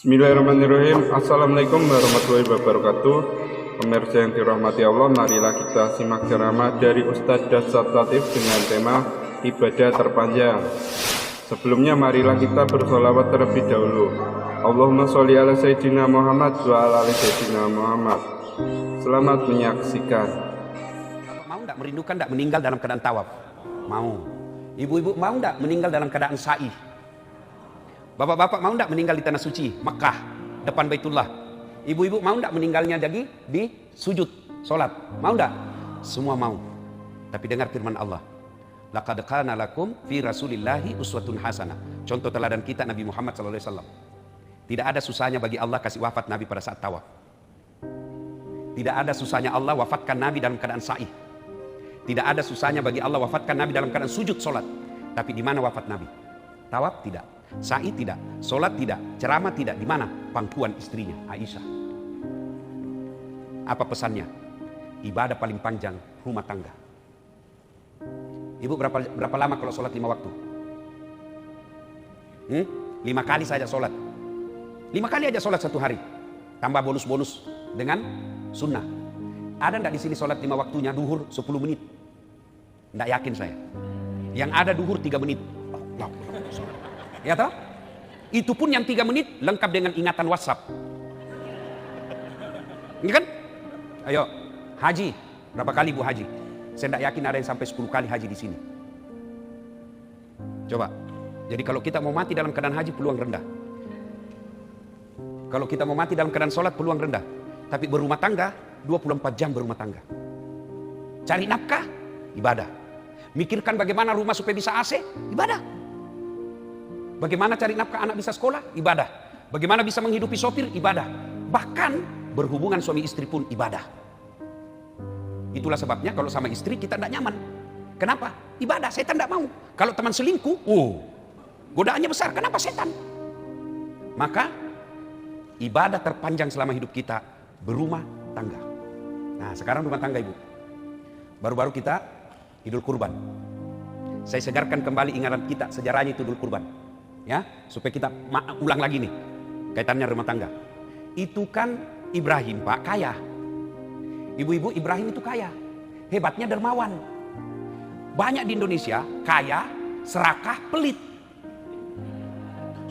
Bismillahirrahmanirrahim. Assalamualaikum warahmatullahi wabarakatuh. Pemirsa yang dirahmati Allah, marilah kita simak ceramah dari Ustadz Dasat Latif dengan tema ibadah terpanjang. Sebelumnya marilah kita bersolawat terlebih dahulu. Allahumma sholli ala Sayyidina Muhammad wa ala ali Sayyidina Muhammad. Selamat menyaksikan. Mau enggak merindukan enggak meninggal dalam keadaan tawaf? Mau. Ibu-ibu mau enggak meninggal dalam keadaan sa'i? Bapak-bapak mau enggak meninggal di tanah suci Mekah depan Baitullah? Ibu-ibu mau enggak meninggalnya lagi di sujud salat? Mau enggak? Semua mau. Tapi dengar firman Allah. Laqad kana lakum fi Rasulillahi uswatun hasanah. Contoh teladan kita Nabi Muhammad SAW. Tidak ada susahnya bagi Allah kasih wafat Nabi pada saat tawaf. Tidak ada susahnya Allah wafatkan Nabi dalam keadaan sa'i. Tidak ada susahnya bagi Allah wafatkan Nabi dalam keadaan sujud salat. Tapi di mana wafat Nabi? Tawaf tidak. Sa'i tidak, sholat tidak, ceramah tidak. Di mana? Pangkuan istrinya, Aisyah. Apa pesannya? Ibadah paling panjang rumah tangga. Ibu berapa lama kalau sholat 5 waktu? 5 kali saja sholat. 5 kali aja sholat satu hari. Tambah bonus-bonus dengan sunnah. Ada enggak di sini sholat 5 waktunya duhur 10 menit? Enggak yakin saya. Yang ada duhur 3 menit. Ya toh? Itu pun yang 3 menit lengkap dengan ingatan WhatsApp. Ini kan? Ayo, haji. Berapa kali Bu haji? Saya tidak yakin ada yang sampai 10 kali haji di sini. Coba. Jadi kalau kita mau mati dalam keadaan haji peluang rendah. Kalau kita mau mati dalam keadaan sholat peluang rendah. Tapi berumah tangga 24 jam berumah tangga. Cari nafkah, ibadah. Mikirkan bagaimana rumah supaya bisa AC, ibadah. Bagaimana cari nafkah anak bisa sekolah? Ibadah. Bagaimana bisa menghidupi sopir? Ibadah. Bahkan berhubungan suami istri pun ibadah. Itulah sebabnya kalau sama istri kita tidak nyaman. Kenapa? Ibadah. Setan tidak mau. Kalau teman selingkuh, godaannya besar. Kenapa setan? Maka ibadah terpanjang selama hidup kita berumah tangga. Nah sekarang rumah tangga ibu. Baru-baru kita Idul Kurban. Saya segarkan kembali ingatan kita sejarahnya itu Idul Kurban. Ya, supaya kita ulang lagi nih kaitannya rumah tangga. Itu kan Ibrahim Pak kaya. Ibu-ibu Ibrahim itu kaya. Hebatnya dermawan. Banyak di Indonesia kaya, serakah, pelit.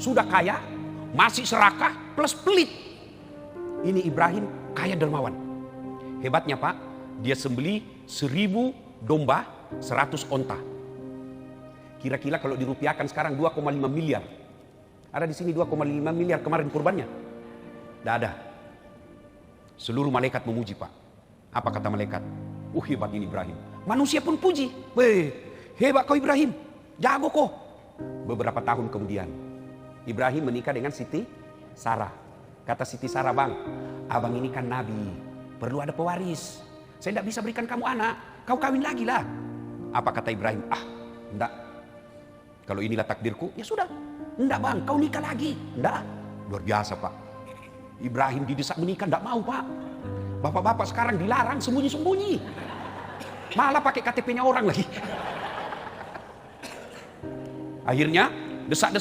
Sudah kaya, masih serakah plus pelit. Ini Ibrahim kaya dermawan. Hebatnya Pak, dia sembeli 1000 domba, 100 onta. Kira-kira kalau dirupiahkan sekarang 2,5 miliar. Ada di sini 2,5 miliar kemarin kurbannya? Tidak ada. Seluruh malaikat memuji Pak. Apa kata malaikat? Hebat ini Ibrahim. Manusia pun puji. Weh, hebat kau Ibrahim. Jago kau. Beberapa tahun kemudian, Ibrahim menikah dengan Siti Sarah. Kata Siti Sarah, bang, abang ini kan nabi. Perlu ada pewaris. Saya tidak bisa berikan kamu anak. Kau kawin lagi lah. Apa kata Ibrahim? Enggak. Kalau inilah takdirku, ya sudah. Enggak bang, kau nikah lagi. Enggak. Luar biasa Pak. Ibrahim didesak menikah, enggak mau Pak. Bapak-bapak sekarang dilarang sembunyi-sembunyi. Malah pakai KTP-nya orang lagi. Akhirnya, desak.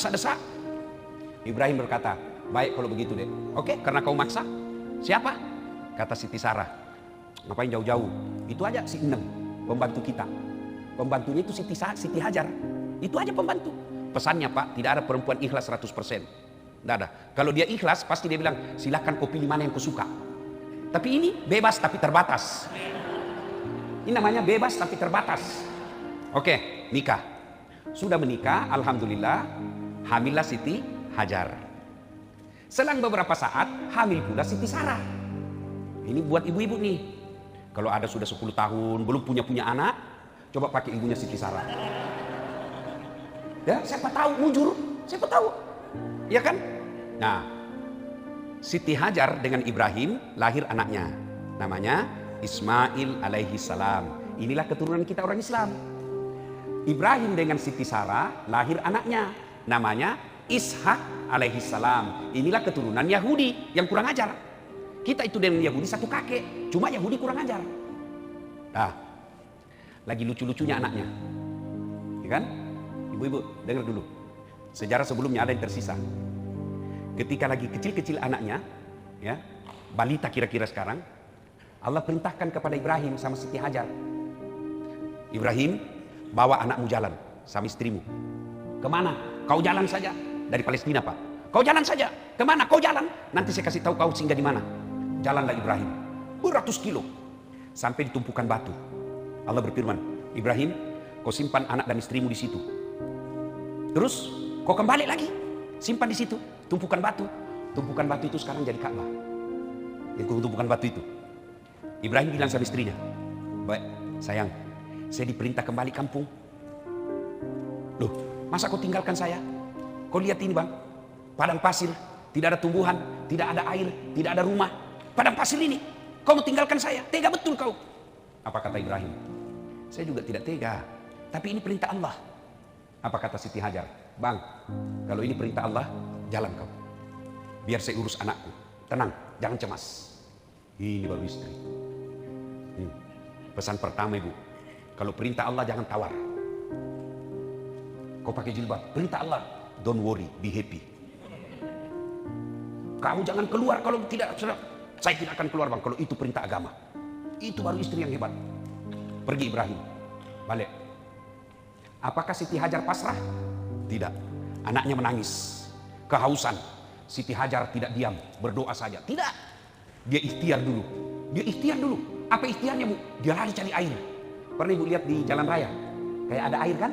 Ibrahim berkata, baik kalau begitu deh. Oke, karena kau maksa. Siapa? Kata Siti Sarah. Ngapain jauh-jauh? Itu aja si Eneng, pembantu kita. Pembantunya itu Siti Hajar. Itu aja pembantu. Pesannya Pak, tidak ada perempuan ikhlas 100%. Tidak ada. Kalau dia ikhlas, pasti dia bilang, silakan kau pilih mana yang kau suka. Tapi ini bebas tapi terbatas. Ini namanya bebas tapi terbatas. Oke, nikah. Sudah menikah, alhamdulillah, hamillah Siti Hajar. Selang beberapa saat, hamil pula Siti Sarah. Ini buat ibu-ibu nih. Kalau ada sudah 10 tahun, belum punya anak, coba pakai ibunya Siti Sarah. Ya, siapa tahu mujur, siapa tahu, ya kan? Nah, Siti Hajar dengan Ibrahim lahir anaknya, namanya Ismail alaihi salam. Inilah keturunan kita orang Islam. Ibrahim dengan Siti Sarah lahir anaknya, namanya Ishak alaihi salam. Inilah keturunan Yahudi yang kurang ajar. Kita itu dengan Yahudi satu kakek, cuma Yahudi kurang ajar. Nah, lagi lucu-lucunya anaknya, ya kan? Ibu-ibu, dengar dulu. Sejarah sebelumnya ada yang tersisa. ketika lagi kecil-kecil anaknya, ya, balita kira-kira sekarang, Allah perintahkan kepada Ibrahim sama Siti Hajar, Ibrahim, bawa anakmu jalan sama istrimu. Kemana? Kau jalan saja. Dari Palestina, Pak. Kau jalan saja. Kemana? Kau jalan. Nanti saya kasih tahu kau singgah di mana. Jalanlah Ibrahim. Beratus kilo. Sampai di tumpukan batu. Allah berfirman, Ibrahim, kau simpan anak dan istrimu di situ. Terus, kau kembali lagi. Simpan di situ. Tumpukan batu. Tumpukan batu itu sekarang jadi Ka'bah. Yang tumpukan batu itu. Ibrahim bilang sama istrinya, baik, sayang, saya diperintah kembali kampung. Loh, masa kau tinggalkan saya? Kau lihat ini bang, padang pasir, tidak ada tumbuhan, tidak ada air, tidak ada rumah. Padang pasir ini, kau mau tinggalkan saya? Tega betul kau. Apa kata Ibrahim? Saya juga tidak tega, tapi ini perintah Allah. Apa kata Siti Hajar? Bang, kalau ini perintah Allah, jalan kau. Biar saya urus anakku. Tenang, jangan cemas. Ini baru istri. Pesan pertama ibu, kalau perintah Allah jangan tawar. Kau pakai jilbab, perintah Allah. Don't worry, be happy. Kamu jangan keluar kalau tidak, saya tidak akan keluar bang, kalau itu perintah agama. Itu baru istri yang hebat. Pergi Ibrahim, balik. Apakah Siti Hajar pasrah? Tidak. Anaknya menangis, kehausan. Siti Hajar tidak diam, berdoa saja. Tidak. Dia ikhtiar dulu. Dia ikhtiar dulu. Apa ikhtiarnya bu? Dia lari cari air. Pernah ibu lihat di jalan raya? Kayak ada air kan?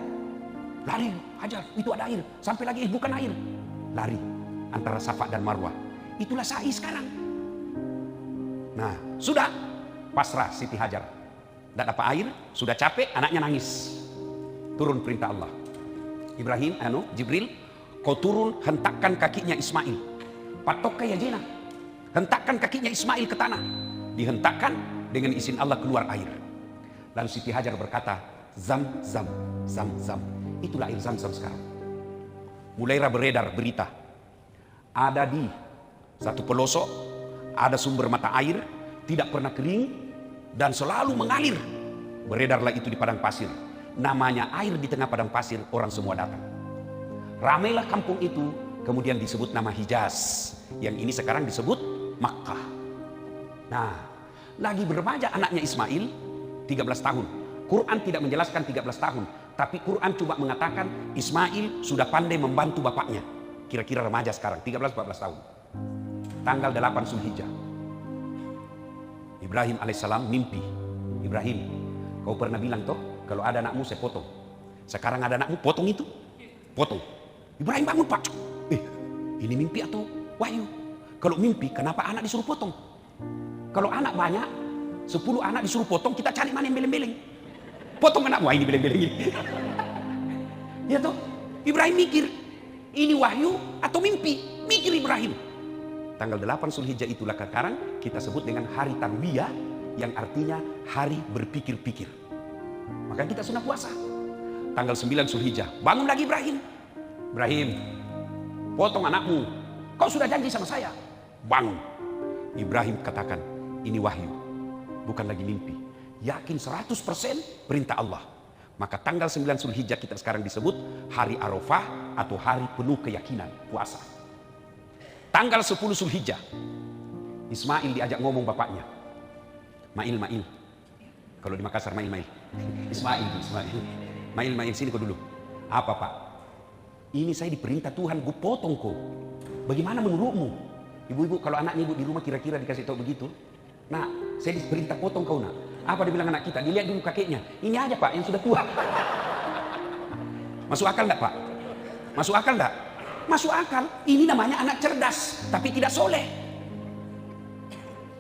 Lari, Hajar, itu ada air. Sampai lagi, bukan air. Lari, antara Safa dan Marwah. Itulah sa'i sekarang. Nah, sudah. Pasrah Siti Hajar. Tidak dapat air, sudah capek, anaknya nangis. Turun perintah Allah. Ibrahim, Jibril, kau turun, hentakkan kakinya Ismail. Patok ya jena. Hentakkan kakinya Ismail ke tanah. Dihentakkan, dengan izin Allah keluar air. Lalu Siti Hajar berkata, Zam, zam, zam, zam. Itulah air Zam-Zam sekarang. Mulai beredar berita. Ada di satu pelosok, ada sumber mata air, tidak pernah kering, dan selalu mengalir. Beredarlah itu di padang pasir. Namanya air di tengah padang pasir, orang semua datang. Ramailah kampung itu, kemudian disebut nama Hijaz. Yang ini sekarang disebut Makkah. Nah, lagi beremaja anaknya Ismail, 13 tahun. Quran tidak menjelaskan 13 tahun. Tapi Quran cuma mengatakan Ismail sudah pandai membantu bapaknya. Kira-kira remaja sekarang, 13-14 tahun. Tanggal 8 Zulhijjah. Ibrahim alaihissalam mimpi. Ibrahim, kau pernah bilang toh, kalau ada anakmu saya potong. Sekarang ada anakmu, potong itu. Potong. Ibrahim bangun pak. Ini mimpi atau wahyu? Kalau mimpi, kenapa anak disuruh potong? Kalau anak banyak, 10 anak disuruh potong, kita cari mana yang beleng-beleng. Potong anak, wah ini beleng-beleng ini. Ya toh, Ibrahim mikir, ini wahyu atau mimpi? Mikir Ibrahim. Tanggal 8 Zulhijjah itulah sekarang kita sebut dengan hari Tarwiyah, yang artinya hari berpikir-pikir. Maka kita sunnah puasa. Tanggal 9 Zulhijjah, bangun lagi Ibrahim. Ibrahim, potong anakmu. Kau sudah janji sama saya. Bangun. Ibrahim katakan, ini wahyu, bukan lagi mimpi. Yakin 100% perintah Allah. Maka tanggal 9 Zulhijjah kita sekarang disebut hari Arafah atau hari penuh keyakinan, puasa. Tanggal 10 Zulhijjah, Ismail diajak ngomong bapaknya. Mail. Kalau di Makassar Mail. Ismail. Mail sini kau dulu. Apa pak? Ini saya diperintah Tuhan, gue potong kau. Bagaimana menurutmu? Ibu-ibu kalau anaknya ibu di rumah kira-kira dikasih tahu begitu. Nah, saya diperintah potong kau nak. Apa dibilang anak kita? Dilihat dulu kakeknya. Ini aja pak yang sudah tua. Masuk akal enggak pak? Masuk akal enggak? Masuk akal. Ini namanya anak cerdas, tapi tidak soleh.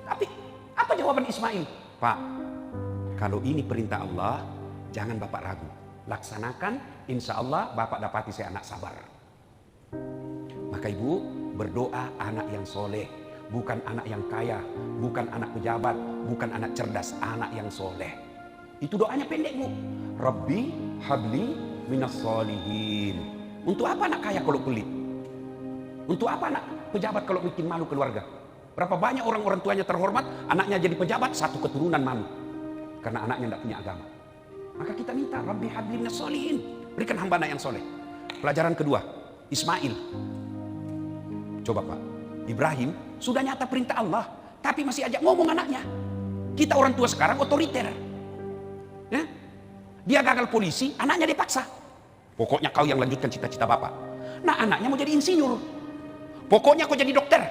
Tapi apa jawaban Ismail? Pak, kalau ini perintah Allah, jangan bapak ragu. Laksanakan, insya Allah bapak dapati saya anak sabar. Maka ibu berdoa anak yang soleh. Bukan anak yang kaya, bukan anak pejabat, bukan anak cerdas, anak yang soleh. Itu doanya pendek bu. Rabbi habli minas solihin. Untuk apa anak kaya kalau pelit? Untuk apa anak pejabat kalau bikin malu keluarga? Berapa banyak orang tuanya terhormat, anaknya jadi pejabat, satu keturunan malu. Karena anaknya tidak punya agama. Maka kita minta Rabbi habli minas solihin. Berikan hamba anak yang soleh. Pelajaran kedua, Ismail. Coba Pak, Ibrahim sudah nyata perintah Allah, tapi masih ajak ngomong anaknya. Kita orang tua sekarang otoriter. Ya? Dia gagal polisi, anaknya dipaksa. Pokoknya kau yang lanjutkan cita-cita bapak. Nah anaknya mau jadi insinyur. Pokoknya kau jadi dokter.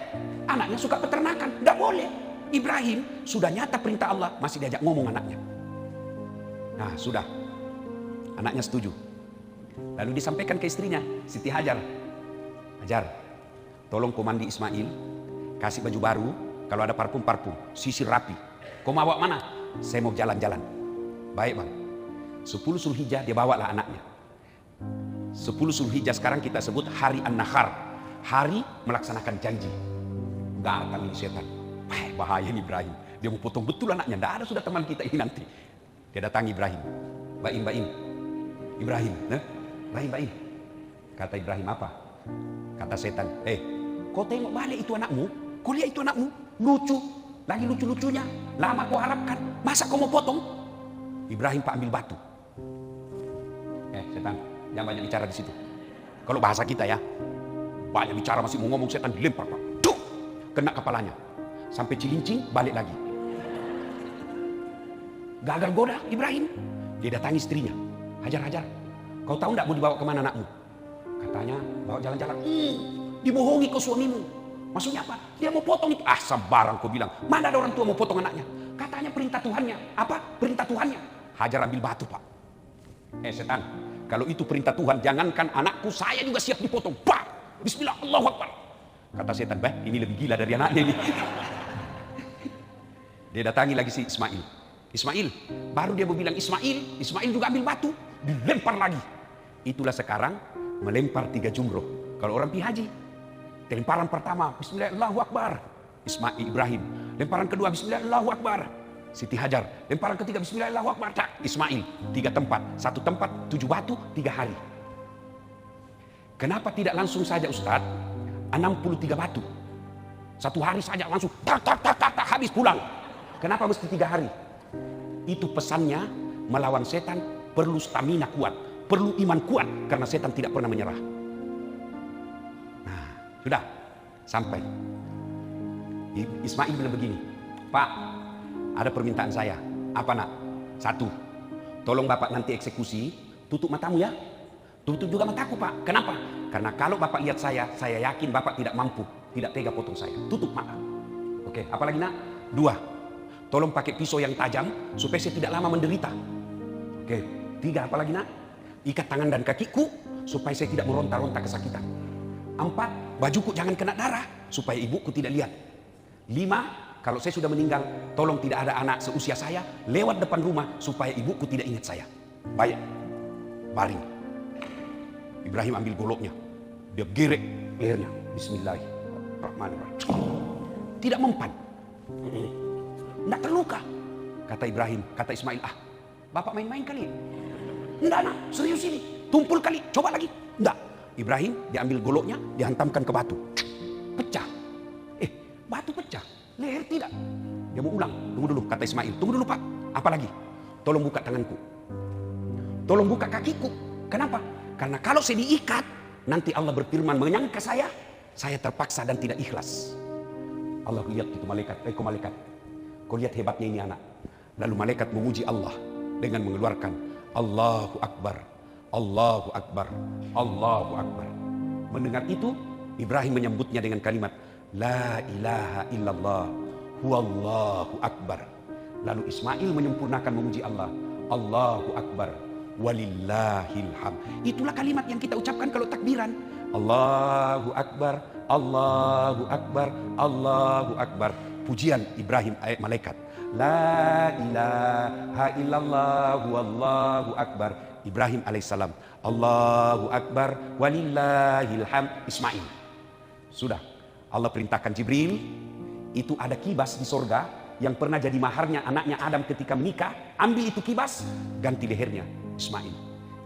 Anaknya suka peternakan, tidak boleh. Ibrahim sudah nyata perintah Allah, masih diajak ngomong anaknya. Nah sudah, anaknya setuju. Lalu disampaikan ke istrinya, Siti Hajar. Hajar, tolong kau mandi Ismail, kasih baju baru, kalau ada parfum, sisir rapi. Kau mau bawa mana? Saya mau jalan-jalan. Baik bang. 10 Zulhijjah dia bawa lah anaknya. 10 Zulhijjah sekarang kita sebut hari An-Nahar, hari melaksanakan janji. Gak akan ini setan. Bahaya nih Ibrahim. Dia mau potong betul anaknya. Tidak ada sudah teman kita ini nanti. Dia datangi Ibrahim. Baim. Ibrahim. Baim. Kata Ibrahim apa? Kata setan. Kau tengok balik itu anakmu. Kau lihat itu anakmu. Lucu. Lagi lucu-lucunya. Lama kau harapkan. Masa kau mau potong? Ibrahim Pak ambil batu. Setan. Jangan banyak bicara di situ. Kalau bahasa kita ya. Banyak bicara masih mau ngomong, setan dilempar Pak. Duh! Kena kepalanya. Sampai Cilincing balik lagi. Gagal goda Ibrahim. Dia datangi istrinya. Hajar. Kau tahu enggak mau dibawa kemana anakmu? Katanya bawa jalan-jalan. Dibohongi kau suamimu. Maksudnya apa? Dia mau potong itu. Sabarang kau bilang. Mana ada orang tua mau potong anaknya? Katanya perintah Tuhannya. Apa? Perintah Tuhannya. Hajar ambil batu Pak. Setan. Kalau itu perintah Tuhan, jangankan anakku, saya juga siap dipotong. Bah! Bismillah, Allahu Akbar. Kata setan, ini lebih gila dari anaknya ini. Dia datangi lagi si Ismail. Baru dia mau bilang Ismail juga ambil batu, dilempar lagi. Itulah sekarang melempar 3 jumroh. Kalau orang pergi haji, lemparan pertama, Bismillah, Allahu Akbar. Ibrahim. Lemparan kedua, Bismillah, Allahu Akbar. Siti Hajar. Lemparan ketiga, Bismillah, Allahu Akbar. Ismail. 3 tempat. 1 tempat, 7 batu, 3 hari. Kenapa tidak langsung saja Ustaz? 63 batu. 1 hari saja langsung tak, habis pulang. Kenapa mesti 3 hari? Itu pesannya, melawan setan perlu stamina kuat, perlu iman kuat, karena setan tidak pernah menyerah. Nah, sudah sampai. Ismail bilang begini, Pak, ada permintaan saya. Apa nak? 1, tolong bapak nanti eksekusi, tutup matamu ya. Tutup juga mataku Pak. Kenapa? Karena kalau bapak lihat saya yakin bapak tidak mampu, tidak tega potong saya. Tutup mata. Oke, apalagi nak? 2, tolong pakai pisau yang tajam supaya saya tidak lama menderita. Oke, 3, apalagi nak? Ikat tangan dan kakiku supaya saya tidak meronta-ronta kesakitan. 4, bajuku jangan kena darah supaya ibuku tidak lihat. 5, kalau saya sudah meninggal, tolong tidak ada anak seusia saya lewat depan rumah supaya ibuku tidak ingat saya. Baik, baring. Ibrahim ambil goloknya, dia gerek lehernya. Bismillahirrahmanirrahim. Tidak mempan, tidak terluka. Kata Ibrahim, kata Ismail, bapak main-main kali. Enggak nak, serius ini. Tumpul kali, coba lagi. Enggak. Ibrahim diambil goloknya, dihantamkan ke batu. Pecah. Batu pecah, leher tidak. Dia mau ulang. Tunggu dulu, kata Ismail. Tunggu dulu Pak. Apa lagi? Tolong buka tanganku. Tolong buka kakiku. Kenapa? Karena kalau saya diikat, nanti Allah berfirman menyangka saya terpaksa dan tidak ikhlas. Allah lihat itu malaikat, malaikat. Kau lihat hebatnya ini anak. Lalu malaikat memuji Allah dengan mengeluarkan Allahu Akbar, Allahu Akbar, Allahu Akbar. Mendengar itu, Ibrahim menyambutnya dengan kalimat La ilaha illallah, huwallahu akbar. Lalu Ismail menyempurnakan memuji Allah, Allahu Akbar, walillahil hamd. Itulah kalimat yang kita ucapkan kalau takbiran. Allahu Akbar, Allahu Akbar, Allahu Akbar. Pujian Ibrahim ayat malaikat. La ilaha illallah, wallahu akbar. Ibrahim alaihissalam. Allahu Akbar, walillahil hamd. Ismail. Sudah. Allah perintahkan Jibril. Itu ada kibas di sorga yang pernah jadi maharnya anaknya Adam ketika menikah. Ambil itu kibas, ganti lehernya Ismail.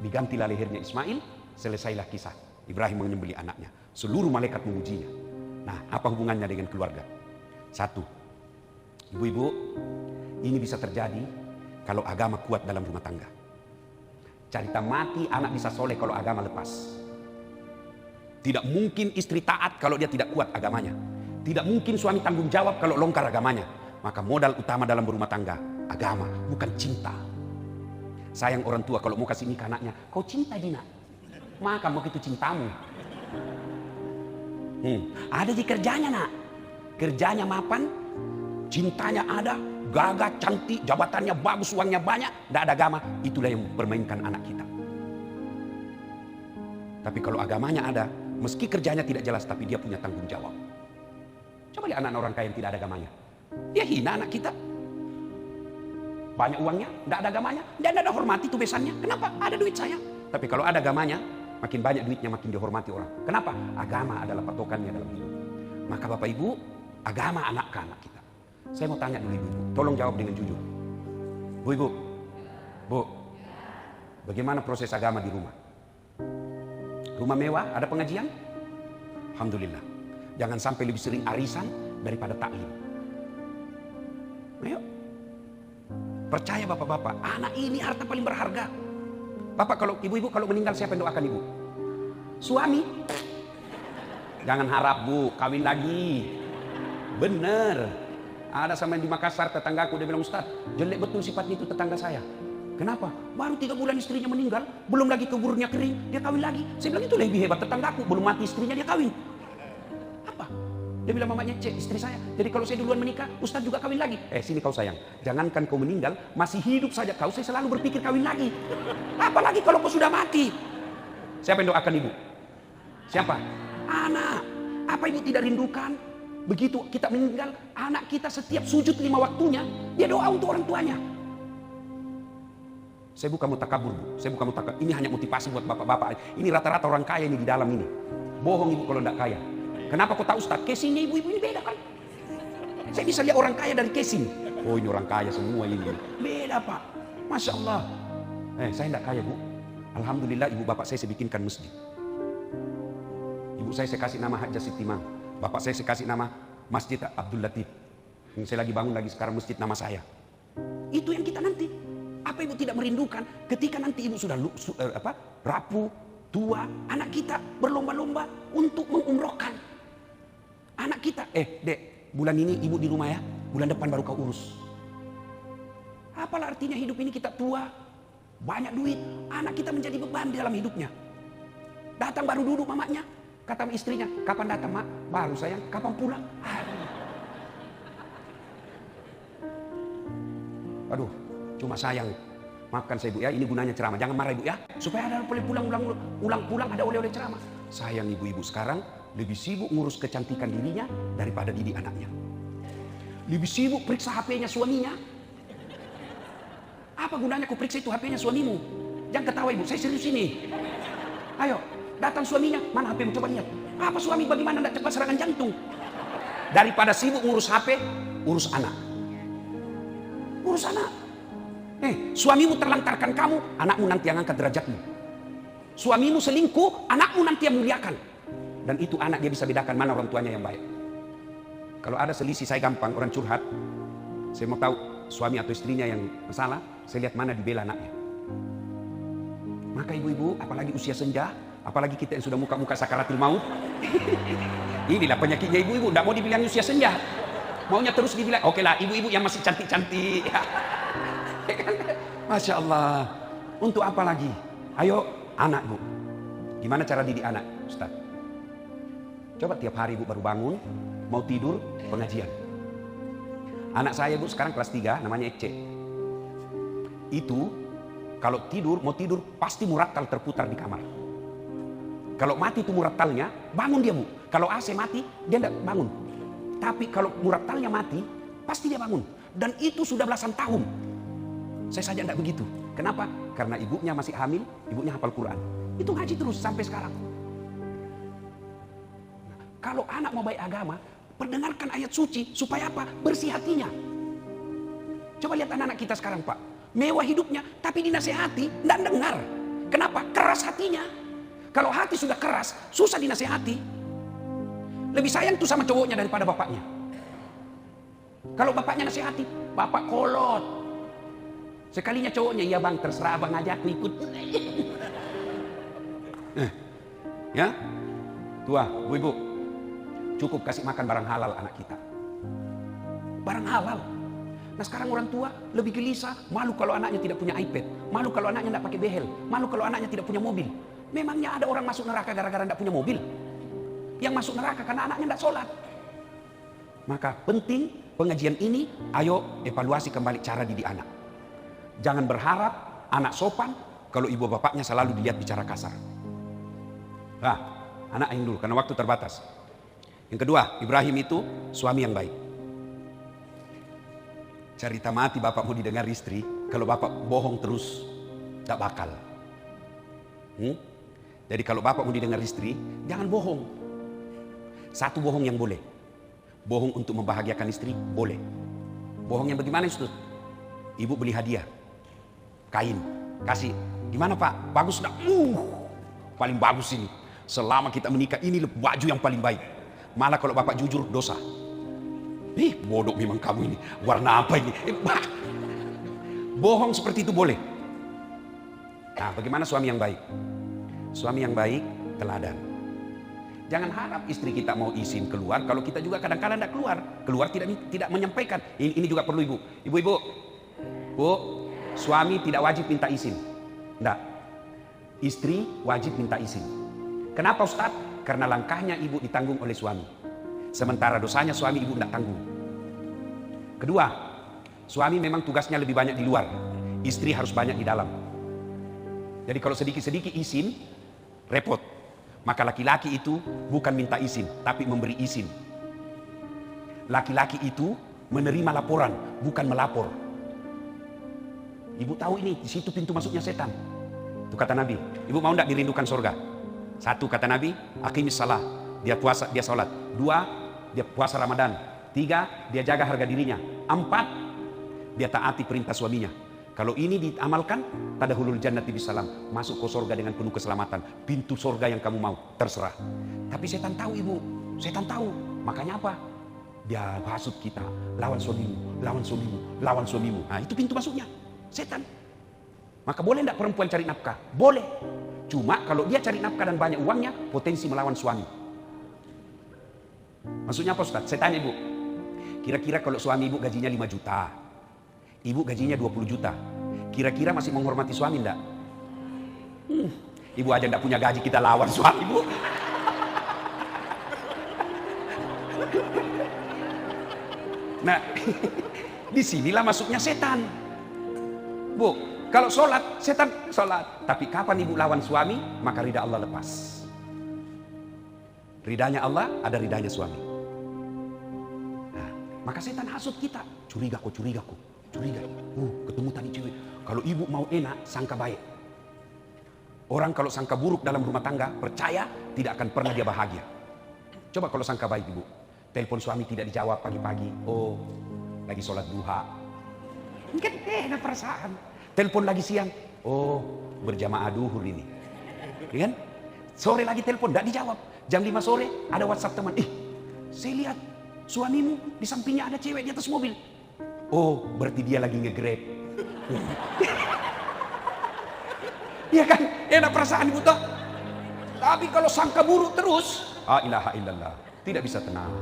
Digantilah lehernya Ismail, selesailah kisah. Ibrahim menyembelih anaknya. Seluruh malaikat memujinya. Nah, apa hubungannya dengan keluarga? 1, ibu-ibu, ini bisa terjadi kalau agama kuat dalam rumah tangga. Cerita mati anak bisa soleh kalau agama lepas. Tidak mungkin istri taat kalau dia tidak kuat agamanya. Tidak mungkin suami tanggung jawab kalau longgar agamanya. Maka modal utama dalam berumah tangga, agama, bukan cinta. Sayang orang tua kalau mau kasih nikah anaknya, kau cinta Dina, maka mau itu cintamu. Ada di kerjanya nak, kerjanya mapan, cintanya ada, gagah, cantik, jabatannya bagus, uangnya banyak, tidak ada agama, itulah yang permainkan anak kita. Tapi kalau agamanya ada, meski kerjanya tidak jelas, tapi dia punya tanggung jawab. Coba lihat anak orang kaya yang tidak ada agamanya. Dia hina anak kita. Banyak uangnya, tidak ada agamanya, dan ada hormati itu besannya. Kenapa? Ada duit saya. Tapi kalau ada agamanya, makin banyak duitnya, makin dihormati orang. Kenapa? Agama adalah patokannya dalam hidup. Maka Bapak Ibu, agama anak kita. Saya mau tanya dulu Ibu, tolong jawab dengan jujur. Bu, bagaimana proses agama di rumah? Rumah mewah, ada pengajian? Alhamdulillah. Jangan sampai lebih sering arisan daripada taklim. Ayo. Percaya bapak-bapak, anak ini harta paling berharga. Bapak kalau ibu-ibu kalau meninggal siapa yang doakan ibu? Suami. Jangan harap Bu, kawin lagi. Bener. Ada sama yang di Makassar tetanggaku, dia bilang, Ustaz, jelek betul sifatnya itu tetangga saya. Kenapa? Baru 3 bulan istrinya meninggal, belum lagi kuburnya kering, dia kawin lagi. Saya bilang itu lebih hebat tetanggaku, belum mati istrinya dia kawin. Apa? Dia bilang mamanya, cek istri saya. Jadi kalau saya duluan menikah, Ustaz juga kawin lagi. Sini kau sayang, jangankan kau meninggal, masih hidup saja kau, saya selalu berpikir kawin lagi. Apalagi kalau kau sudah mati. Siapa yang doakan ibu? Siapa? Anak. Apa ibu tidak rindukan? Begitu kita meninggal, anak kita setiap sujud 5 waktunya, dia doa untuk orang tuanya. Saya bukan mutakabur Bu, saya bukan mutakabur. Ini hanya motivasi buat bapak-bapak. Ini rata-rata orang kaya ini di dalam ini. Bohong ibu kalau tidak kaya. Kenapa kau tahu Ustaz? Casingnya ibu-ibu ini beda kan? Saya bisa lihat orang kaya dari casing. Oh ini orang kaya semua ini. Beda Pak. Masya Allah. Saya tidak kaya Bu. Alhamdulillah ibu bapak saya bikinkan masjid. Ibu saya kasih nama Hajjah Sitimang. Bapak saya kasih nama Masjid Abdul Latif. Yang saya lagi bangun lagi sekarang masjid nama saya. Itu yang kita nanti. Apa ibu tidak merindukan ketika nanti ibu sudah rapuh, tua, anak kita berlomba-lomba untuk mengumrohkan anak kita. Dek, bulan ini ibu di rumah ya, bulan depan baru kau urus. Apalah artinya hidup ini kita tua, banyak duit, anak kita menjadi beban di dalam hidupnya. Datang baru duduk mamanya, kata istrinya, kapan datang mak? Baru sayang, kapan pulang? Aduh, cuma sayang. Maafkan saya ibu ya, ini gunanya ceramah. Jangan marah ibu ya, supaya ada boleh pulang ada oleh-oleh ceramah. Sayang ibu-ibu sekarang lebih sibuk ngurus kecantikan dirinya daripada didik anaknya. Lebih sibuk periksa HP-nya suaminya. Apa gunanya kau periksa itu HP-nya suamimu? Jangan ketawa ibu, saya serius ini. Ayo, datang suaminya, mana HP-mu coba lihat. Apa suami bagaimana tidak cepat serangan jantung? Daripada sibuk ngurus HP, urus anak. Urus anak. Suamimu terlantarkan kamu, anakmu nanti yang angkat derajatmu. Suamimu selingkuh, anakmu nanti yang muliakan. Dan itu anak dia bisa bedakan mana orang tuanya yang baik. Kalau ada selisih saya gampang, orang curhat. Saya mau tahu suami atau istrinya yang masalah, saya lihat mana dibela anaknya. Maka ibu-ibu, apalagi usia senja, apalagi kita yang sudah muka-muka sakaratul maut. Inilah penyakitnya ibu-ibu, tidak mau dibilang usia senja. Maunya terus dibilang, oke lah ibu-ibu yang masih cantik-cantik. Masya Allah. Untuk apa lagi? Ayo anak bu. Gimana cara didik anak Ustaz? Coba tiap hari bu baru bangun, mau tidur, pengajian. Anak saya bu sekarang kelas 3, namanya Ece. Itu kalau tidur, mau tidur pasti murattal terputar di kamar. Kalau mati itu murattalnya, bangun dia bu. Kalau AC mati, dia tidak bangun. Tapi kalau murattalnya mati, pasti dia bangun. Dan itu sudah belasan tahun. Saya saja tidak begitu. Kenapa? Karena ibunya masih hamil, ibunya hafal Quran. Itu ngaji terus sampai sekarang. Kalau anak mau baik agama, perdengarkan ayat suci supaya apa? Bersih hatinya. Coba lihat anak-anak kita sekarang Pak. Mewah hidupnya, tapi dinasehati, tidak dengar. Kenapa? Keras hatinya. Kalau hati sudah keras, susah dinasehati. Lebih sayang tuh sama cowoknya daripada bapaknya. Kalau bapaknya nasihati, bapak kolot. Sekalinya cowoknya, iya bang terserah abang aja aku ikut. Ya, Tua, ibu, cukup kasih makan barang halal anak kita. Barang halal. Nah sekarang orang tua lebih gelisah, malu kalau anaknya tidak punya iPad, malu kalau anaknya tidak pakai behel, malu kalau anaknya tidak punya mobil. Memangnya ada orang masuk neraka gara-gara tidak punya mobil? Yang masuk neraka karena anaknya tidak sholat. Maka penting pengajian ini, ayo evaluasi kembali cara didik anak. Jangan berharap anak sopan kalau ibu bapaknya selalu dilihat bicara kasar. Nah, anak yang dulu karena waktu terbatas. Yang kedua, Ibrahim itu suami yang baik. Cerita mati bapak mau didengar istri, kalau bapak bohong terus, tak bakal. Jadi kalau bapak mau didengar istri, jangan bohong. Satu bohong yang boleh. Bohong untuk membahagiakan istri, boleh. Bohong yang bagaimana itu? Ibu beli hadiah, kain, kasih. Gimana pak? Bagus enggak? Paling bagus ini. Selama kita menikah ini baju yang paling baik. Malah kalau bapak jujur dosa. Bodoh memang kamu ini. Warna apa ini? Bohong seperti itu boleh. Nah, bagaimana suami yang baik? Suami yang baik teladan. Jangan harap istri kita mau izin keluar kalau kita juga kadang-kadang tidak keluar. Keluar tidak menyampaikan. Ini juga perlu ibu. Ibu-ibu, bu, suami tidak wajib minta izin. Tidak. Istri wajib minta izin. Kenapa Ustaz? Karena langkahnya ibu ditanggung oleh suami. Sementara dosanya suami ibu tidak tanggung. Kedua, suami memang tugasnya lebih banyak di luar. Istri harus banyak di dalam. Jadi kalau sedikit-sedikit izin, repot. Maka laki-laki itu bukan minta izin, tapi memberi izin. Laki-laki itu menerima laporan, bukan melapor. Ibu tahu ini, di situ pintu masuknya setan. Itu kata Nabi. Ibu mau tidak dirindukan surga? Satu kata Nabi, aqimis salah. Dia puasa, dia sholat. Dua, dia puasa Ramadan. Tiga, dia jaga harga dirinya. Empat, dia taati perintah suaminya. Kalau ini diamalkan, tadkhulul jannati bisalam, masuk ke surga dengan penuh keselamatan. Pintu surga yang kamu mau, terserah. Tapi setan tahu ibu, setan tahu. Makanya apa? Dia hasut kita, lawan suamimu, lawan suamimu, lawan suamimu. Nah itu pintu masuknya, setan. Maka boleh tidak perempuan cari nafkah? Boleh. Cuma kalau dia cari nafkah dan banyak uangnya, potensi melawan suami. Maksudnya apa Ustaz? Saya tanya ibu, kira-kira kalau suami ibu gajinya 5 juta, ibu gajinya 20 juta, kira-kira masih menghormati suami enggak? Ibu aja enggak punya gaji, kita lawan suami ibu. Nah, disinilah masuknya setan. Bu, kalau sholat, setan sholat. Tapi kapan ibu lawan suami, maka ridha Allah lepas. Ridhanya Allah, ada ridhanya suami. Nah, maka setan hasut kita. Curiga kok. Curiga. Ketemu tadi cewek. Kalau ibu mau enak, sangka baik. Orang kalau sangka buruk dalam rumah tangga, percaya tidak akan pernah dia bahagia. Coba kalau sangka baik ibu. Telepon suami tidak dijawab pagi-pagi. Oh, lagi sholat duha. Kan enak perasaan. Telepon lagi siang. Oh, berjamaah duhur ini. Ya kan? Sore lagi telepon, tidak dijawab. Jam 5 sore ada WhatsApp teman. Saya lihat suamimu di sampingnya ada cewek di atas mobil. Oh, berarti dia lagi nge-grab. Iya kan? Enak perasaan ibu toh. Tapi kalau sangka buruk terus, la ilaha illallah, tidak bisa tenang.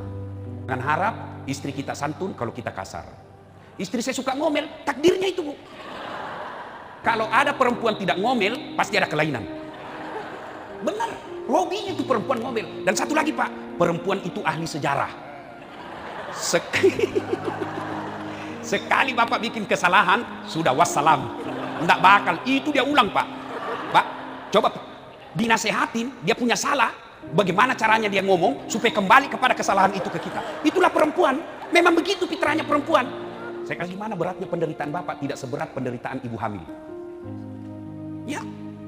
Dengan harap istri kita santun kalau kita kasar. Istri saya suka ngomel, takdirnya itu bu. Kalau ada perempuan tidak ngomel, pasti ada kelainan. Benar, hobinya itu perempuan ngomel. Dan satu lagi pak, perempuan itu ahli sejarah. Sekali bapak bikin kesalahan, sudah wassalam. Nggak bakal, itu dia ulang pak. Pak, coba dinasehatin, dia punya salah. Bagaimana caranya dia ngomong supaya kembali kepada kesalahan itu ke kita. Itulah perempuan. Memang begitu fitrahnya perempuan. Saya kasih mana beratnya penderitaan bapak tidak seberat penderitaan ibu hamil. Ya,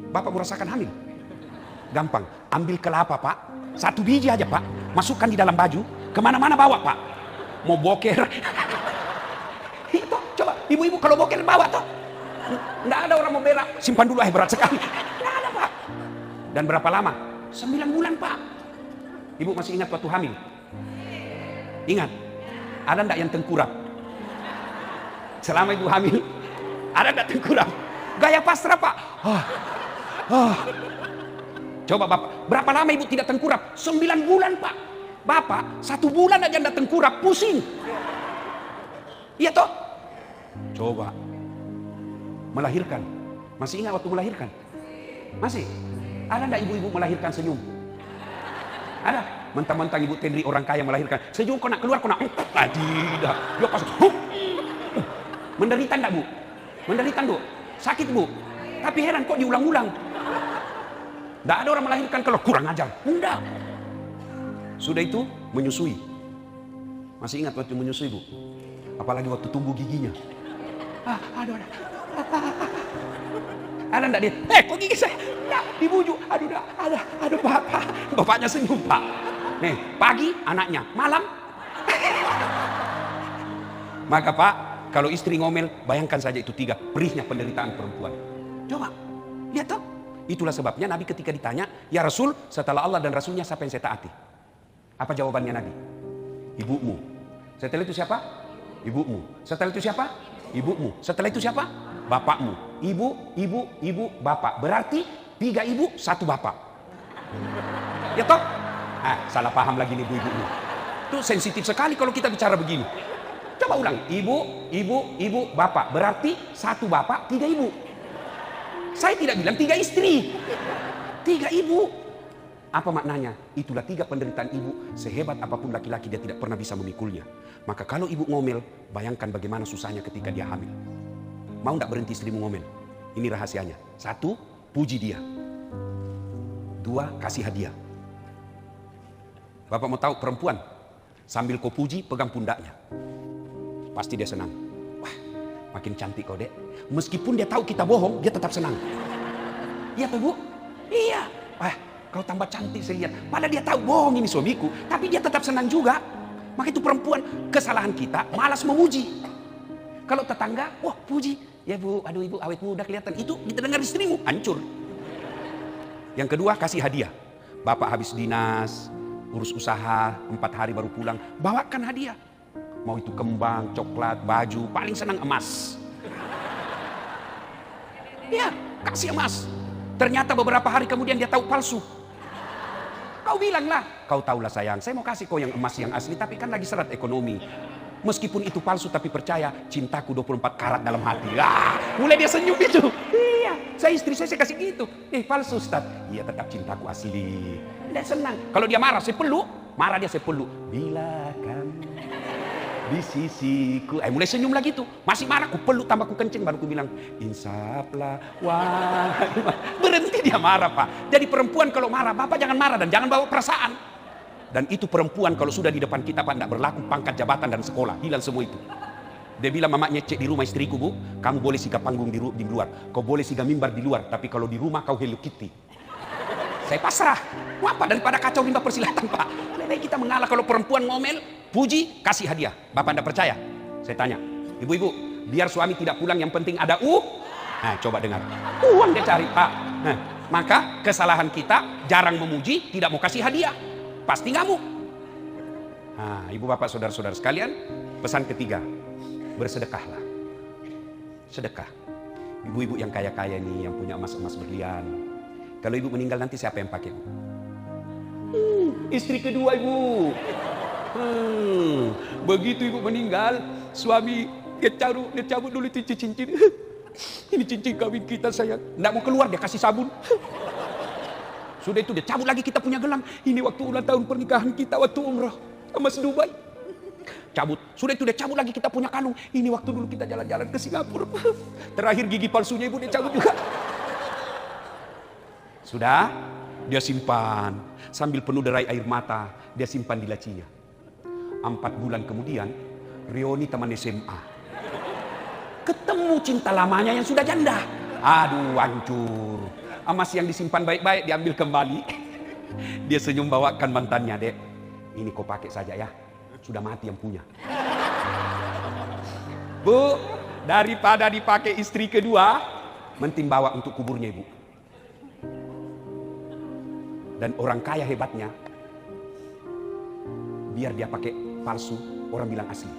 bapak merasakan hamil. Gampang, ambil kelapa pak, 1 biji aja pak, masukkan di dalam baju, kemana-mana bawa pak. Mau boker, itu coba ibu-ibu kalau boker bawa toh. Nggak ada orang mau berak, simpan dulu berat sekali. Nggak ada pak. Dan berapa lama? 9 bulan pak. Ibu masih ingat waktu hamil? Ingat? Ada enggak yang tengkurap? Selama ibu hamil, ada enggak tengkurap? Gaya pasrah pak. Coba Bapak, berapa lama Ibu tidak tengkurap? 9 bulan Pak. Bapak 1 bulan aja Anda tengkurap, pusing. Iya toh? Coba. Melahirkan. Masih ingat waktu melahirkan? Masih? Ada enggak ibu-ibu melahirkan senyum? Ada? Mentang-mentang Ibu Tendri orang kaya melahirkan. Senyum kau nak keluar, kau nak. Tidak. Dia pas. Menderita enggak Bu? Menderita Bu? Sakit Bu? Tapi heran kok diulang-ulang. Enggak ada orang melahirkan kalau kurang ajar. Enggak. Sudah itu menyusui. Masih ingat waktu menyusui Bu? Apalagi waktu tumbuh giginya. Aduh. Ada enggak dia? Kok gigi saya? Enggak, dibujuk. Aduh Bapak. Bapaknya senyum Pak. Nih, pagi anaknya, malam. Maka Pak, kalau istri ngomel, bayangkan saja itu 3 perihnya penderitaan perempuan. Coba, lihat toh. Itulah sebabnya Nabi ketika ditanya, ya Rasul, setelah Allah dan Rasulnya siapa yang saya taati? Apa jawabannya Nabi? Ibumu. Setelah itu siapa? Ibumu. Setelah itu siapa? Ibumu. Setelah itu siapa? Bapakmu. Ibu, bapak. Berarti 3 ibu, 1 bapak. Ya toh? Salah paham lagi nih ibu-ibu. Itu sensitif sekali kalau kita bicara begini. Coba ulang. Ibu, bapak. Berarti 1 bapak, 3 ibu. Saya tidak bilang 3 istri. 3 ibu. Apa maknanya? Itulah 3 penderitaan ibu. Sehebat apapun laki-laki dia tidak pernah bisa memikulnya. Maka kalau ibu ngomel, bayangkan bagaimana susahnya ketika dia hamil. Mau tidak berhenti istrimu ngomel? Ini rahasianya. 1, puji dia. 2, kasih hadiah. Bapak mau tahu perempuan? Sambil kau puji, pegang pundaknya. Pasti dia senang. Wah, makin cantik kau dek. Meskipun dia tahu kita bohong, dia tetap senang. Iya tuh Bu? Iya. Wah, kau tambah cantik saya lihat. Padahal dia tahu bohong ini suamiku, tapi dia tetap senang juga. Maka itu perempuan, kesalahan kita malas memuji. Kalau tetangga, wah puji. Ya Bu, aduh Ibu awet muda kelihatan. Itu kita dengar istrimu, hancur. Yang kedua, kasih hadiah. Bapak habis dinas, urus usaha, 4 hari baru pulang. Bawakan hadiah. Mau itu kembang, coklat, baju, paling senang emas. Ya, kasih emas. Ternyata beberapa hari kemudian dia tahu palsu. Kau bilanglah, kau tahulah sayang, saya mau kasih kau yang emas yang asli, tapi kan lagi seret ekonomi. Meskipun itu palsu tapi percaya, cintaku 24 karat dalam hati. Mulai dia senyum itu. Iya, istri saya kasih gitu. Palsu Ustaz. Iya tetap cintaku asli. Dia senang. Kalau dia marah, saya peluk. Marah dia, saya peluk. Bila kamu di sisiku. Mulai senyum lagi tuh. Masih marah, ku peluk tambah ku kencing. Baru ku bilang, insaplah. Wah, berhenti dia marah Pak. Jadi perempuan kalau marah, Bapak jangan marah dan jangan bawa perasaan. Dan itu perempuan kalau sudah di depan kita Pak, tidak berlaku pangkat jabatan dan sekolah. Hilang semua itu. Dia bilang, mama nyecek di rumah istriku Bu, kamu boleh siga panggung di luar. Kau boleh siga mimbar di luar. Tapi kalau di rumah kau Hello Kitty. Saya pasrah. Apa daripada kacau limbah persilatan Pak. Lebih kita mengalah kalau perempuan ngomel, puji, kasih hadiah. Bapak tidak percaya? Saya tanya, ibu-ibu, biar suami tidak pulang yang penting ada coba dengar. Uang dia cari Pak. Maka kesalahan kita jarang memuji, tidak mau kasih hadiah. Pasti ngamuk. Ibu bapak saudara-saudara sekalian, pesan ketiga, bersedekahlah. Sedekah. Ibu-ibu yang kaya-kaya nih, yang punya emas-emas berlian. Kalau ibu meninggal nanti siapa yang pakai? Istri kedua ibu. Begitu ibu meninggal, suami dia cabut dulu itu cincin. Ini cincin kawin kita sayang. Nggak mau keluar, dia kasih sabun. Sudah itu dia cabut lagi kita punya gelang. Ini waktu ulang tahun pernikahan kita waktu umrah sama Dubai. Cabut. Sudah itu dia cabut lagi kita punya kalung. Ini waktu dulu kita jalan-jalan ke Singapura. Terakhir gigi palsunya ibu dia cabut juga. Sudah dia simpan sambil penuh derai air mata. Dia simpan di lacinya. 4 bulan kemudian Rioni teman SMA ketemu cinta lamanya yang sudah janda. Aduh hancur. Emas yang disimpan baik-baik diambil kembali. Dia senyum bawakan mantannya, dek. Ini kau pakai saja ya. Sudah mati yang punya. Bu, daripada dipakai istri kedua, mending bawa untuk kuburnya ibu. Dan orang kaya hebatnya, biar dia pakai palsu, orang bilang asli.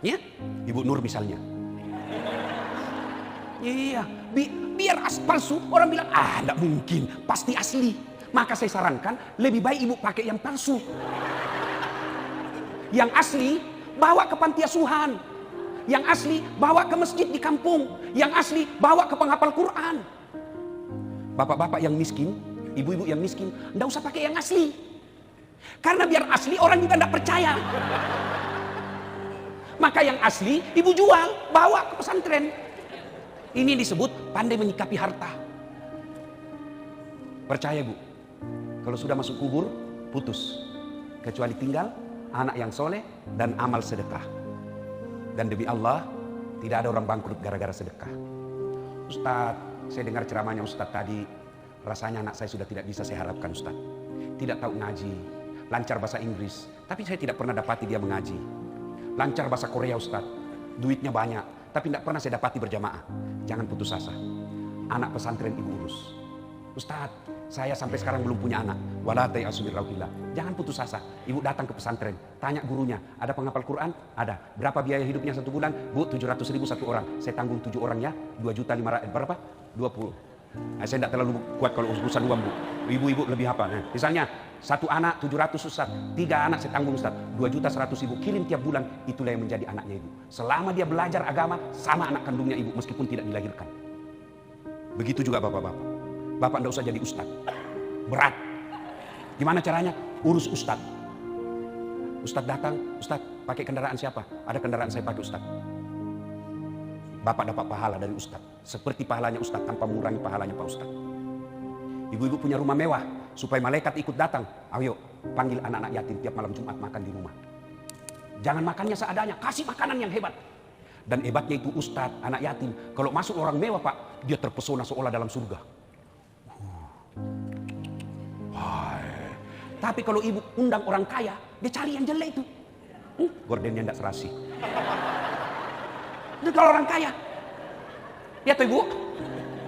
Ya, Ibu Nur misalnya. Iya, biar palsu, orang bilang, enggak mungkin, pasti asli. Maka saya sarankan, lebih baik ibu pakai yang palsu. Yang asli, bawa ke panti asuhan. Yang asli, bawa ke masjid di kampung. Yang asli, bawa ke penghafal Quran. Bapak-bapak yang miskin, ibu-ibu yang miskin, enggak usah pakai yang asli. Karena biar asli, orang juga enggak percaya. Maka yang asli, ibu jual, bawa ke pesantren. Ini disebut pandai menyikapi harta. Percaya bu, kalau sudah masuk kubur, putus. Kecuali tinggal anak yang soleh dan amal sedekah. Dan demi Allah, tidak ada orang bangkrut gara-gara sedekah. Ustadz, saya dengar ceramahnya Ustadz tadi, rasanya anak saya sudah tidak bisa saya harapkan Ustadz. Tidak tahu ngaji, lancar bahasa Inggris, tapi saya tidak pernah dapati dia mengaji. Lancar bahasa Korea Ustadz, duitnya banyak, tapi tidak pernah saya dapati berjamaah. Jangan putus asa. Anak pesantren ibu urus. Ustadz, saya sampai sekarang belum punya anak. Wala ta'asu min rauhillah. Jangan putus asa. Ibu datang ke pesantren, tanya gurunya, ada penghafal Quran? Ada. Berapa biaya hidupnya 1 bulan? Bu, 700.000 1 orang. Saya tanggung 7 orang ya, 2.500.000 berapa? 20. Nah, saya tidak terlalu kuat kalau urusan uang bu. Ibu-ibu lebih apa? Nah, misalnya 1 anak 700 Ustaz, 3 anak saya tanggung Ustaz, 2.100.000 kirim tiap bulan. Itulah yang menjadi anaknya ibu. Selama dia belajar agama sama anak kandungnya ibu meskipun tidak dilahirkan. Begitu juga bapak-bapak. Bapak tidak usah jadi ustaz. Berat. Gimana caranya? Urus ustaz. Ustaz datang, Ustaz pakai kendaraan siapa? Ada kendaraan saya pakai Ustaz. Bapak dapat pahala dari Ustaz. Seperti pahalanya Ustaz tanpa mengurangi pahalanya Pak Ustaz. Ibu-ibu punya rumah mewah supaya malaikat ikut datang. Ayo panggil anak-anak yatim tiap malam Jumat makan di rumah. Jangan makannya seadanya, kasih makanan yang hebat. Dan hebatnya itu Ustaz, anak yatim. Kalau masuk orang mewah Pak, dia terpesona seolah dalam surga. Tapi kalau ibu undang orang kaya, dia cari yang jelek itu. Gordennya tidak serasi. Itu kalau orang kaya. Lihat tuh ibu,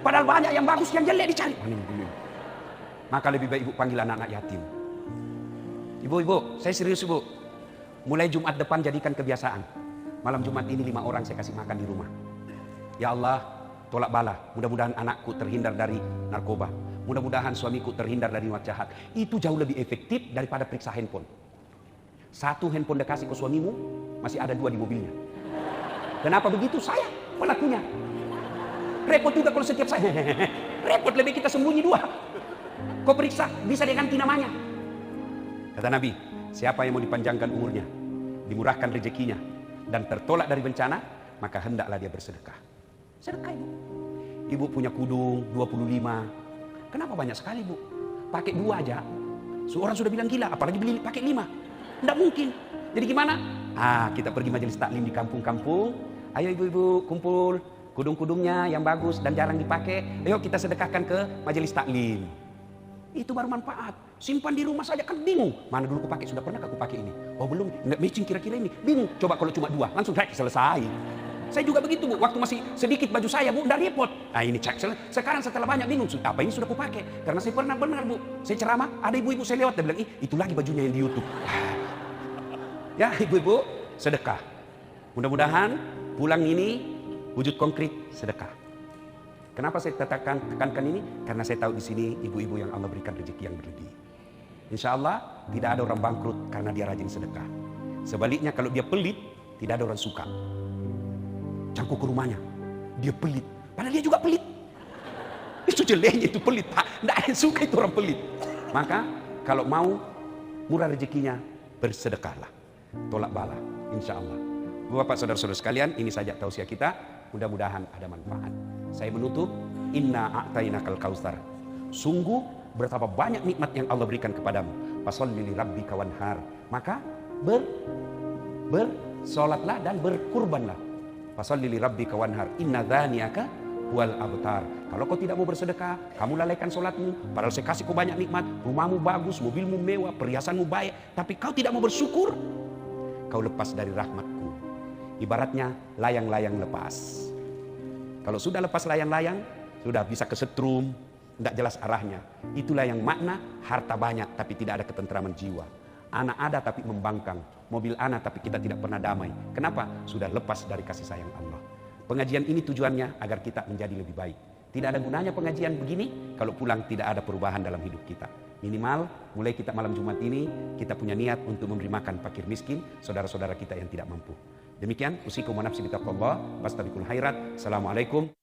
padahal banyak yang bagus, yang jelek dicari. Maka lebih baik ibu panggil anak-anak yatim. Ibu-ibu, saya serius ibu. Mulai Jumat depan jadikan kebiasaan. Malam Jumat ini 5 orang saya kasih makan di rumah. Ya Allah, tolak bala. Mudah-mudahan anakku terhindar dari narkoba. Mudah-mudahan suamiku terhindar dari niat jahat. Itu jauh lebih efektif daripada periksa handphone. 1 handphone dikasih ke suamimu, masih ada 2 di mobilnya. Kenapa begitu? Saya pelakunya. Repot juga kalau setiap saya. Repot, lebih kita sembunyi 2. Kau periksa, bisa diganti namanya. Kata Nabi, siapa yang mau dipanjangkan umurnya, dimurahkan rezekinya, dan tertolak dari bencana, maka hendaklah dia bersedekah. Sedekah ibu. Ibu punya kudung 25. Kenapa banyak sekali bu? Pakai 2 aja. Seorang sudah bilang gila, apalagi beli pakai 5. Tidak mungkin. Jadi gimana? Kita pergi majelis taklim di kampung-kampung. Ayo ibu-ibu kumpul kudung-kudungnya yang bagus dan jarang dipakai. Ayo kita sedekahkan ke majelis taklim. Itu baru manfaat. Simpan di rumah saja kan bingung. Mana dulu aku pakai? Sudah pernah aku pakai ini? Oh belum. Nggak matching kira-kira ini. Bingung. Coba kalau cuma 2, langsung selesai. Saya juga begitu bu, waktu masih sedikit baju saya bu, udah repot. Ini cek, sekarang setelah banyak bingung, apa ini sudah aku pakai? Karena saya pernah benar bu, saya ceramah, ada ibu-ibu saya lewat, dia bilang, itu lagi bajunya yang di YouTube. Ya ibu-ibu, sedekah. Mudah-mudahan pulang ini wujud konkret sedekah. Kenapa saya tekankan ini? Karena saya tahu di sini ibu-ibu yang Allah berikan rezeki yang berlebih. Insya Allah tidak ada orang bangkrut karena dia rajin sedekah. Sebaliknya kalau dia pelit, tidak ada orang suka. Cangkuk ke rumahnya, dia pelit. Padahal dia juga pelit. Itu jeleknya itu pelit pak. Tidak ada yang suka itu orang pelit. Maka kalau mau murah rezekinya, bersedekahlah. Tolak bala, insya Allah. Bapak saudara-saudara sekalian, ini saja tausiah kita. Mudah-mudahan ada manfaat. Saya menutup, inna a'tainakal kautsar. Sungguh betapa banyak nikmat yang Allah berikan kepadamu. Fasholli li rabbika wanhar. Maka bersolatlah dan berkurbanlah. Fasholli li rabbika wanhar. Inna dzaniyaka wal abtar. Kalau kau tidak mau bersedekah, kamu lalaikan solatmu. Padahal saya kasih kau banyak nikmat, rumahmu bagus, mobilmu mewah, perhiasanmu baik, tapi kau tidak mau bersyukur, kau lepas dari rahmatku. Ibaratnya layang-layang lepas. Kalau sudah lepas layang-layang, sudah bisa kesetrum, tidak jelas arahnya. Itulah yang makna harta banyak tapi tidak ada ketentraman jiwa. Anak ada tapi membangkang, mobil anak tapi kita tidak pernah damai. Kenapa? Sudah lepas dari kasih sayang Allah. Pengajian ini tujuannya agar kita menjadi lebih baik. Tidak ada gunanya pengajian begini kalau pulang tidak ada perubahan dalam hidup kita. Minimal mulai kita malam Jumat ini kita punya niat untuk memberi makan fakir miskin, saudara-saudara kita yang tidak mampu. Demikian usikum wa nafsi bitaqwallah, fastabiqul khairat. Assalamualaikum.